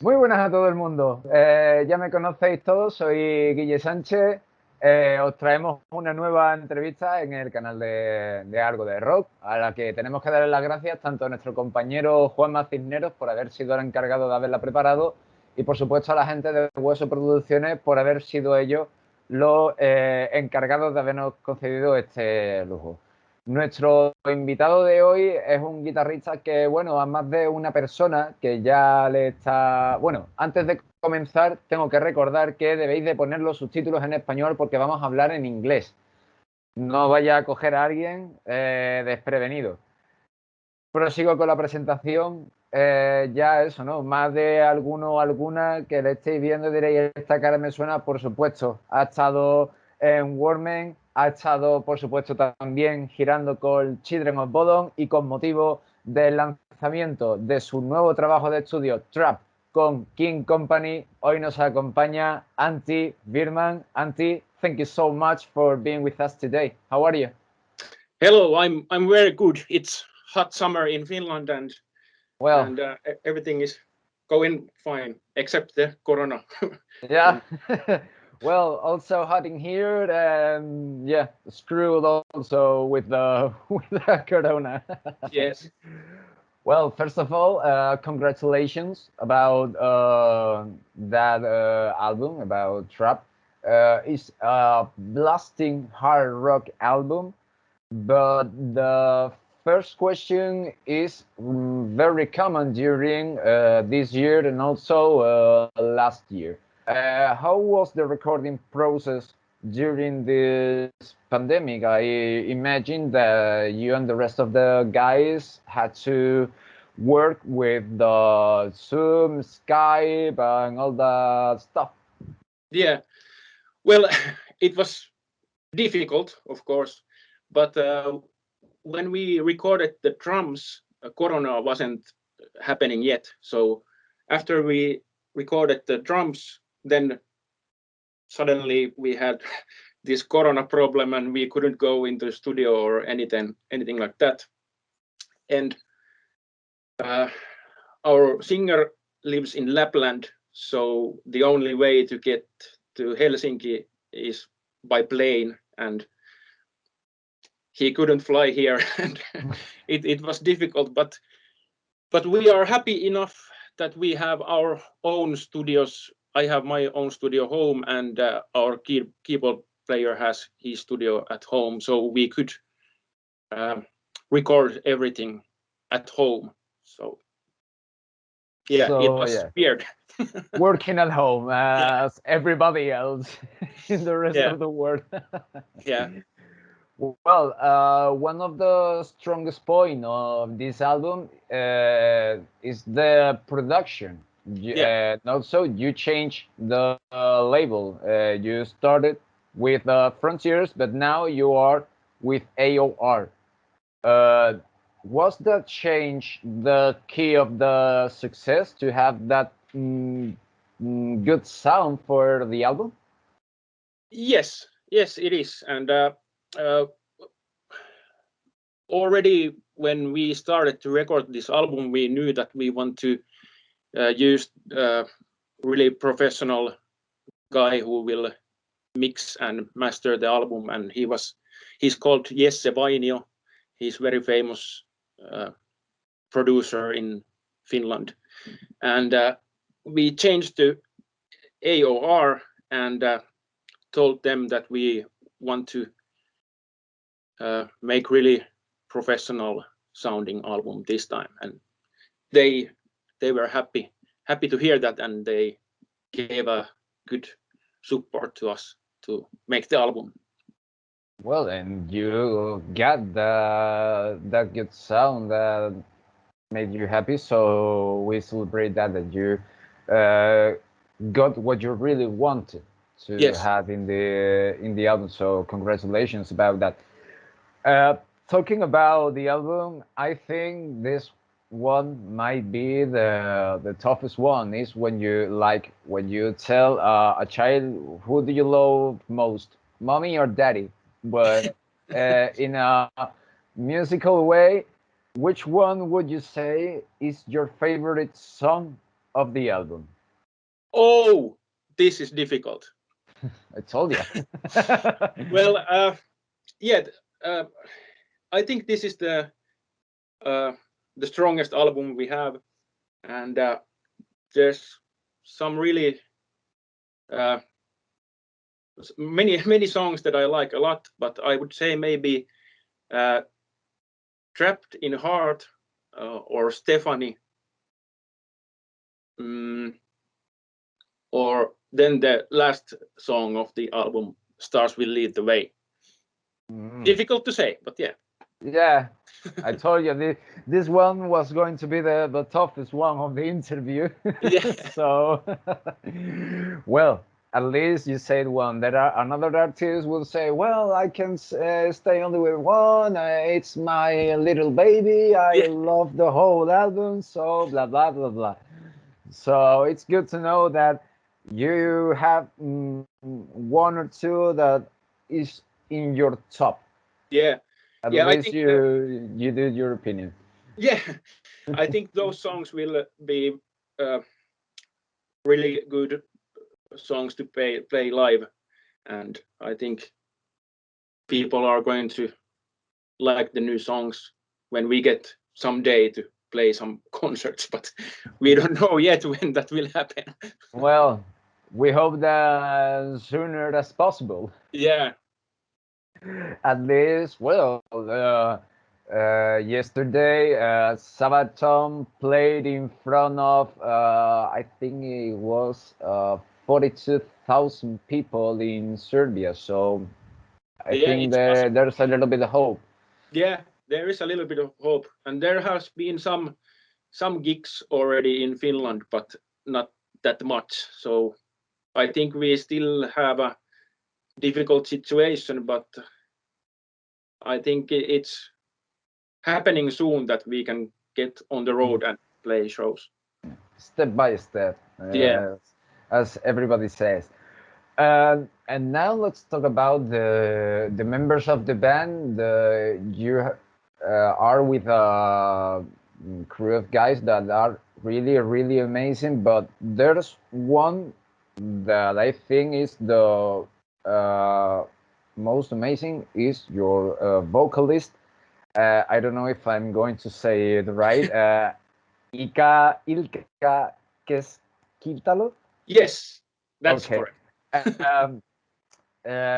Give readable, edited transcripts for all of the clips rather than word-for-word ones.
Muy buenas a todo el mundo. Ya me conocéis todos, soy Guille Sánchez. Os traemos una nueva entrevista en el canal de Algo de Rock, a la que tenemos que darle las gracias tanto a nuestro compañero Juanma Cisneros por haber sido el encargado de haberla preparado y por supuesto a la gente de Hueso Producciones por haber sido ellos los encargados de habernos concedido este lujo. Nuestro invitado de hoy es un guitarrista que, bueno, a más de una persona que ya le está... Bueno, antes de comenzar, tengo que recordar que debéis de poner los subtítulos en español porque vamos a hablar en inglés. No vaya a coger a alguien desprevenido. Prosigo con la presentación. Ya eso, ¿no? Más de alguno o alguna que le estéis viendo diréis, esta cara me suena, por supuesto. Ha estado en Wirman, ha estado, por supuesto, también girando con Children of Bodom y con motivo del lanzamiento de su nuevo trabajo de estudio, Trap, con King Company. Hoy nos acompaña Antti Wirman. Antti, thank you so much for being with us today. How are you? Hello, I'm very good. It's hot summer in Finland Well, and everything is going fine except the corona. yeah. Well, also hot in here, and yeah, screwed also with the with the corona. Yes. Well, first of all, congratulations about that album about Trap. It's a blasting hard rock album, but the first question is very common during this year and also last year. How was the recording process during this pandemic? I imagine that you and the rest of the guys had to work with the Zoom, Skype, and all that stuff. Yeah. Well, it was difficult, of course, but when we recorded the drums, corona wasn't happening yet. So after we recorded the drums, then suddenly we had this corona problem and we couldn't go into the studio or anything like that. And our singer lives in Lapland, so the only way to get to Helsinki is by plane, and he couldn't fly here, and it was difficult. But we are happy enough that we have our own studios. I have my own studio home, and our keyboard player has his studio at home, so we could record everything at home. So yeah, So, it was yeah, weird. working at home as everybody else in the rest of the world. Yeah. Well, one of the strongest point of this album is the production. And also, you changed the label. You started with Frontiers, but now you are with AOR. Was that change the key of the success to have that good sound for the album? Yes, it is. And already when we started to record this album, we knew that we want to use really professional guy who will mix and master the album. And he's called Jesse Vainio. He's very famous producer in Finland. And we changed to AOR and told them that we want to make really professional sounding album this time, and they were happy to hear that, and they gave a good support to us to make the album. Well, and you got that good sound that made you happy, so we celebrate that you got what you really wanted to have in the album. So congratulations about that. Talking about the album, I think this one might be the toughest one. Is when you tell a child, who do you love most, mommy or daddy? But in a musical way, which one would you say is your favorite song of the album? Oh, this is difficult. I told you. Well, yeah, I think this is the strongest album we have, and there's some really many songs that I like a lot, but I would say maybe Trapped in Heart or Stephanie, or then the last song of the album, Stars Will Lead the Way. Difficult to say, but yeah. Yeah, I told you this one was going to be the toughest one of the interview. Yeah. So, well, at least you said one. There are another artist will say, well, I can stay only with one. It's my little baby. I love the whole album. So blah blah blah blah. So it's good to know that you have one or two that is in your top. Yeah. At Yeah, least I think you did your opinion. Yeah, I think those songs will be really good songs to play live, and I think people are going to like the new songs when we get someday to play some concerts, but we don't know yet when that will happen. Well, we hope that sooner as possible. Yeah. At least, well, yesterday, Sabaton played in front of, I think it was 42,000 people in Serbia. So I think there's a little bit of hope. Yeah, there is a little bit of hope, and there has been some gigs already in Finland, but not that much. So I think we still have a difficult situation, but I think it's happening soon that we can get on the road and play shows. Step by step, Yeah. as everybody says. And now let's talk about the members of the band. You are with a crew of guys that are really amazing, but there's one that I think is the most amazing is your vocalist. I don't know if I'm going to say it right. Ilka Keskitalo. Yes, that's Okay. correct.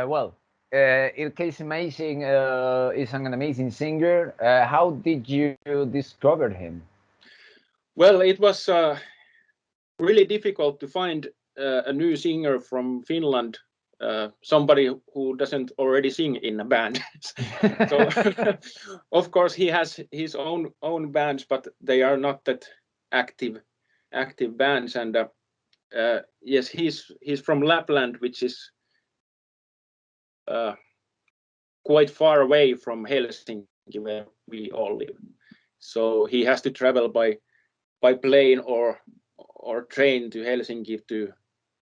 Well, Ilka is amazing. Is an amazing singer. How did you discover him? Well, it was really difficult to find a new singer from Finland, somebody who doesn't already sing in a band. So, of course, he has his own bands, but they are not that active bands. And yes, he's from Lapland, which is quite far away from Helsinki, where we all live. So he has to travel by plane or train to Helsinki to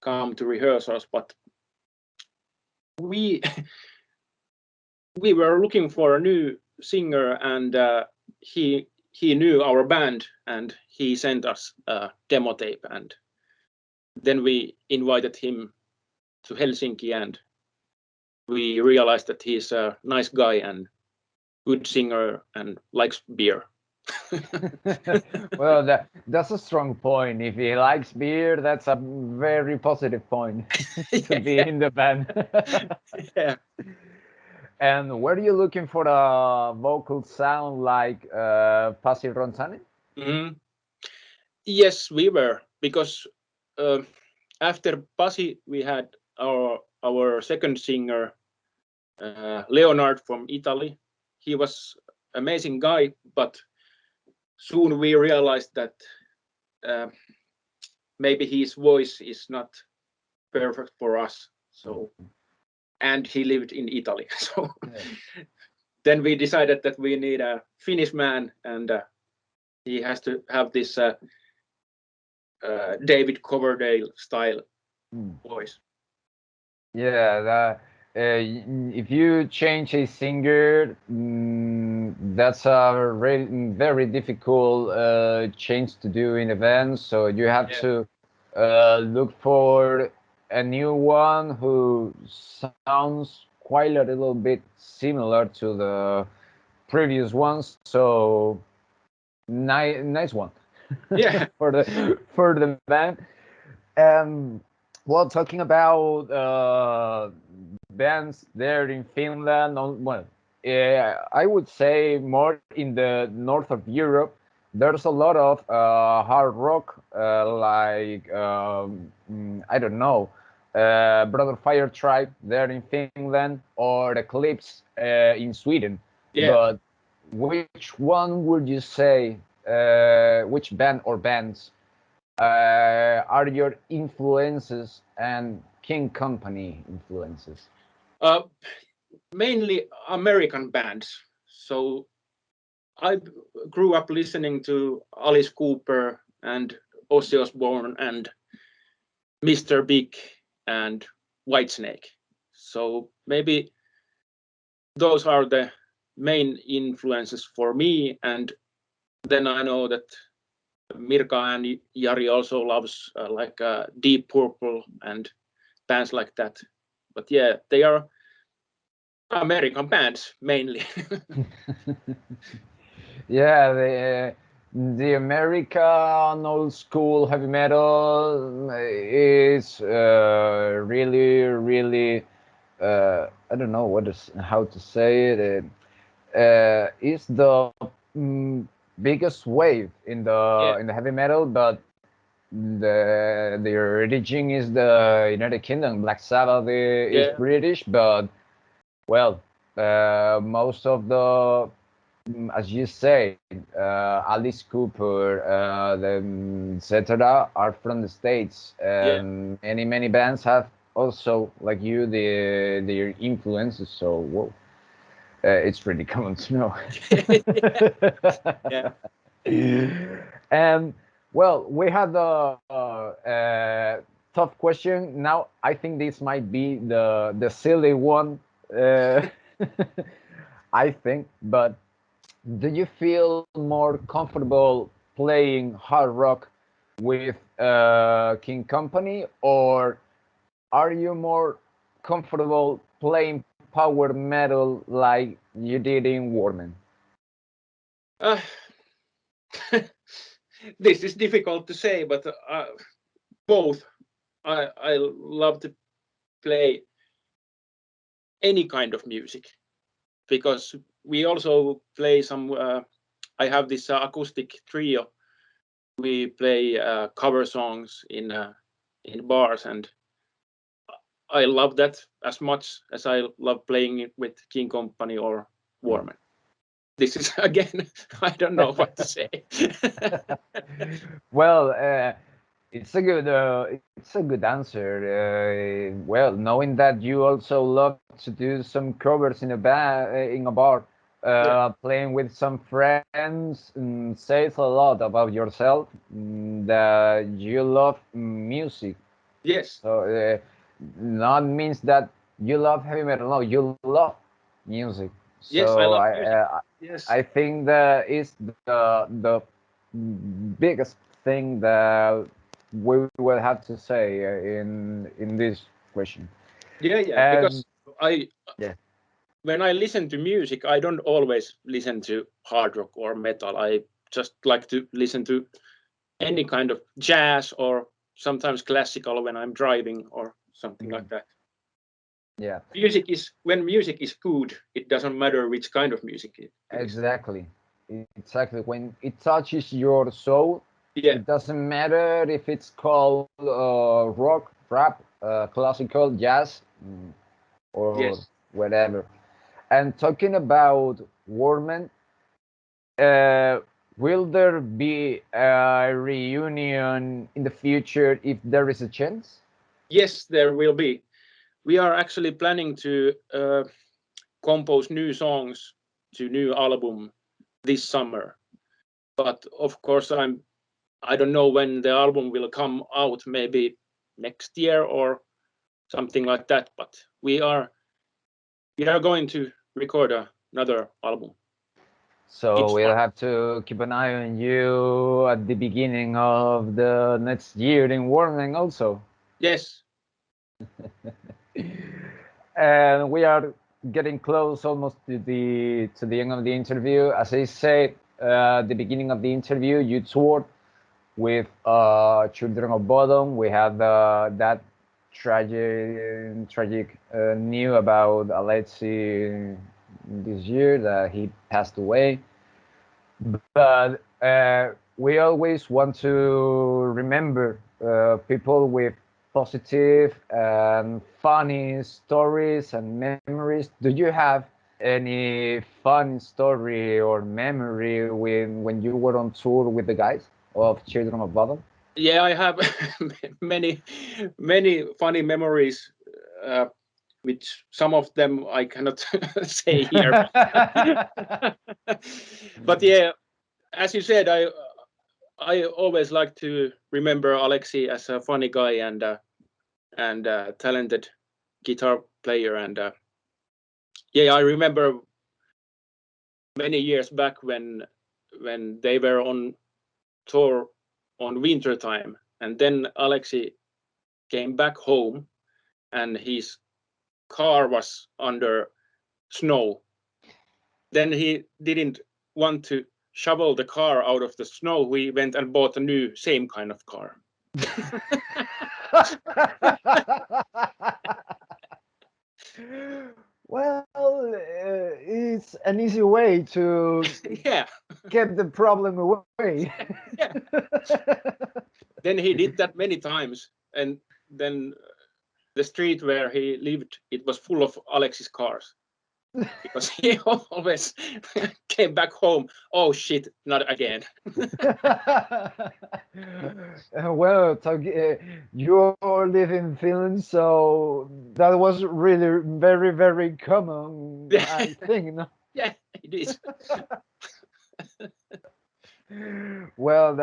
come to rehearsals. But we we were looking for a new singer, and he knew our band, and he sent us a demo tape, and then we invited him to Helsinki, and we realized that he's a nice guy and good singer and likes beer. Well, that's a strong point. If he likes beer, that's a very positive point to be in the band. Yeah. And were you looking for a vocal sound like Pasi Ronzani? Mm-hmm. Yes, we were, because after Pasi, we had our second singer, Leonard from Italy. He was amazing guy, but soon we realized that maybe his voice is not perfect for us. So, and he lived in Italy. So then we decided that we need a Finnish man, and he has to have this David Coverdale style voice. Yeah, if you change a singer, that's a very difficult change to do in events. So you have to look for a new one who sounds quite a little bit similar to the previous ones. So nice one. Yeah. for the band. Well, talking about bands there in Finland, well, I would say more in the north of Europe. There's a lot of hard rock, like I don't know, Brother Fire Tribe there in Finland, or Eclipse in Sweden. Yeah. But which one would you say? Which band or bands are your influences and King Company influences? Mainly American bands. So I grew up listening to Alice Cooper and Ozzy Osbourne and Mr. Big and Whitesnake. So maybe those are the main influences for me. And then I know that Mirka and Jari also loves like Deep Purple and bands like that. But yeah, they are American bands mainly. Yeah, the American old school heavy metal is really I don't know how to say it. Is the biggest wave Yeah, in the heavy metal, but the origin is the United Kingdom. Black Sabbath is yeah, British, but well, most of the as you say, Alice Cooper, etc., are from the States, yeah. and many bands have also, like you, their influences. So, whoa, it's pretty common to know. Yeah. And well, we had the tough question. Now, I think this might be the silly one. Uh, I think, but do you feel more comfortable playing hard rock with King Company, or are you more comfortable playing power metal like you did in Wirman? Uh, this is difficult to say, but both. I love to play any kind of music because we also play some. I have this acoustic trio. We play cover songs in bars, and I love that as much as I love playing it with King Company or Warman. This is again, I don't know what to say. Well, it's a good answer. Well, knowing that you also love to do some covers in a bar, Yeah. playing with some friends, says a lot about yourself. That you love music. Yes. So not means that you love heavy metal. No, you love music. Yes, I So love music. Yes. I think that is the biggest thing that we will have to say in this question. Yeah, yeah. And Because I, yeah, when I listen to music, I don't always listen to hard rock or metal. I just like to listen to any kind of jazz or sometimes classical when I'm driving or something like that. yeah, Music is when music is good, it doesn't matter which kind of music it is. exactly, exactly. When it touches your soul, Yeah. it doesn't matter if it's called rock, rap, classical, jazz, or Yes. whatever. And talking about Warman, uh, will there be a reunion in the future if there is a chance? Yes, there will be. We are actually planning to compose new songs to new album this summer. But of course, I don't know when the album will come out. Maybe next year or something like that. But we are going to record another album. So It's we'll fun. have to keep an eye on you at the beginning of the next year in Wirman also. Yes. And we are getting close almost to the end of the interview. As I said at the beginning of the interview, you toured with Children of Bodom. We had that tragic news about Alexei this year that he passed away. But we always want to remember people with positive and funny stories and memories. Do you have any fun story or memory when you were on tour with the guys of Children of Bodom? Yeah, I have many funny memories, which some of them I cannot say here. But yeah, as you said, I always like to remember Alexei as a funny guy and talented guitar player. And yeah, I remember many years back when they were on tour on winter time, and then Alexei came back home, and his car was under snow. Then he didn't want to shovel the car out of the snow. We went and bought a new same kind of car. Well, it's an easy way to Yeah. get the problem away. Yeah. Then he did that many times, and then the street where he lived, it was full of Alex's cars, because he always came back home. Oh shit, not again. Well, you live in Finland, so that was really very, very common, I think. No? Yeah, it is. Well,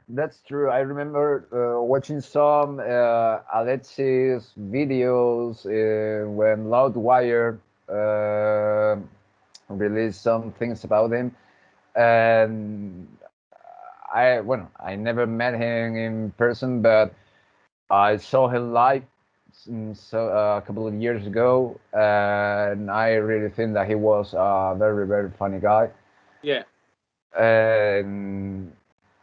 that's true. I remember watching some Alexis videos when Loudwire uh, released some things about him, and I never met him in person, but I saw him live a couple of years ago, and I really think that he was a very, very funny guy. Yeah. And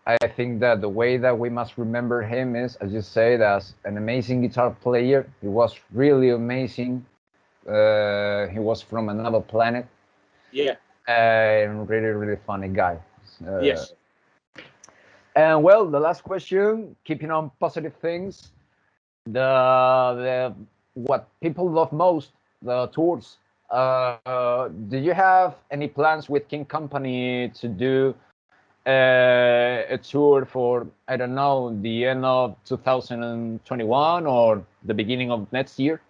I think that the way that we must remember him is, as you said, as an amazing guitar player. He was really amazing. He was from another planet. Yeah. And really, really funny guy. Yes. And well, the last question, keeping on positive things, the what people love most, the tours. Do you have any plans with King Company to do a tour for, I don't know, the end of 2021 or the beginning of next year?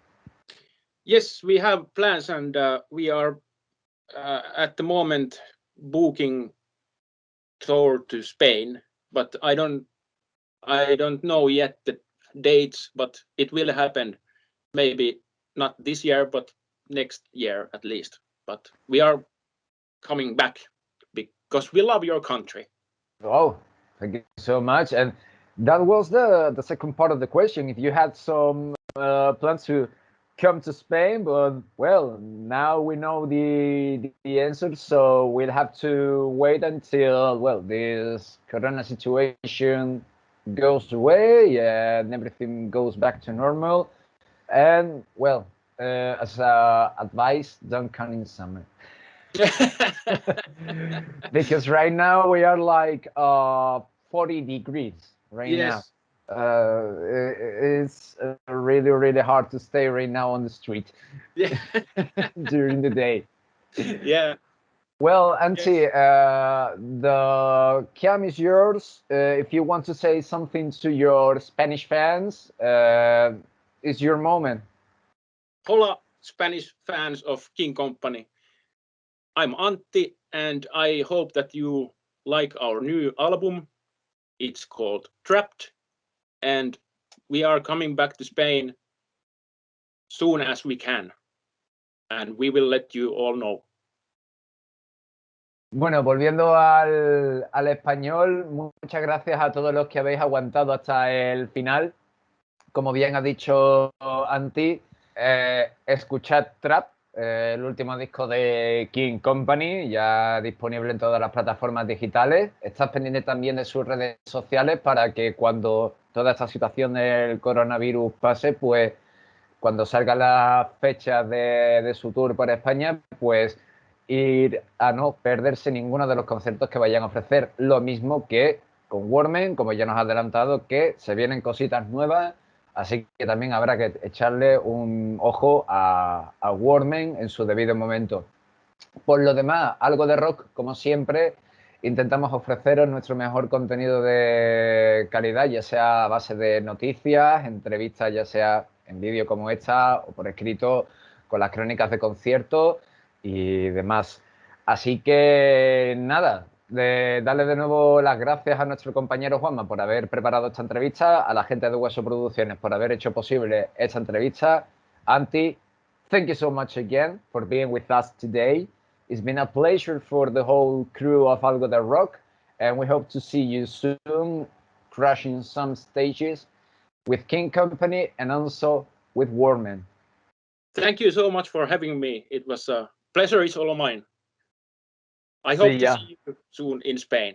Yes, we have plans, and we are at the moment booking tour to Spain, but I don't know yet the dates, but it will happen. Maybe not this year, but next year at least. But we are coming back because we love your country. Oh, thank you so much. And that was the second part of the question. If you had some plans to come to Spain, but well, now we know the answer, so we'll have to wait until well this Corona situation goes away and everything goes back to normal. And well, as advice, don't come in summer. Because right now we are like 40 degrees right now. Yes. It's really, really hard to stay right now on the street Yeah. during the day. Yeah. Well, Antti, Yes. the cam is yours. If you want to say something to your Spanish fans, it's your moment. Hola, Spanish fans of King Company. I'm Antti, and I hope that you like our new album. It's called Trapped, and we are coming back to Spain soon as we can, and we will let you all know. Bueno, volviendo al español, muchas gracias a todos los que habéis aguantado hasta el final. Como bien ha dicho Antti, escuchad Trap, el último disco de King Company, ya disponible en todas las plataformas digitales. Estad pendiente también de sus redes sociales para que cuando toda esta situación del coronavirus pase, pues cuando salgan las fechas de su tour por España, pues ir a no perderse ninguno de los conciertos que vayan a ofrecer. Lo mismo que con Wirman, como ya nos ha adelantado, que se vienen cositas nuevas, así que también habrá que echarle un ojo a Wirman en su debido momento. Por lo demás, algo de rock, como siempre, intentamos ofreceros nuestro mejor contenido de calidad, ya sea a base de noticias, entrevistas, ya sea en vídeo como esta o por escrito con las crónicas de conciertos y demás. Así que nada, darle de nuevo las gracias a nuestro compañero Juanma por haber preparado esta entrevista, a la gente de Hueso Producciones por haber hecho posible esta entrevista. Antti, thank you so much again for being with us today. It's been a pleasure for the whole crew of Algo de Rock, and we hope to see you soon, crushing some stages with King Company and also with Wirman. Thank you so much for having me. It was a pleasure. It's all mine. I See hope to ya. see you soon in Spain.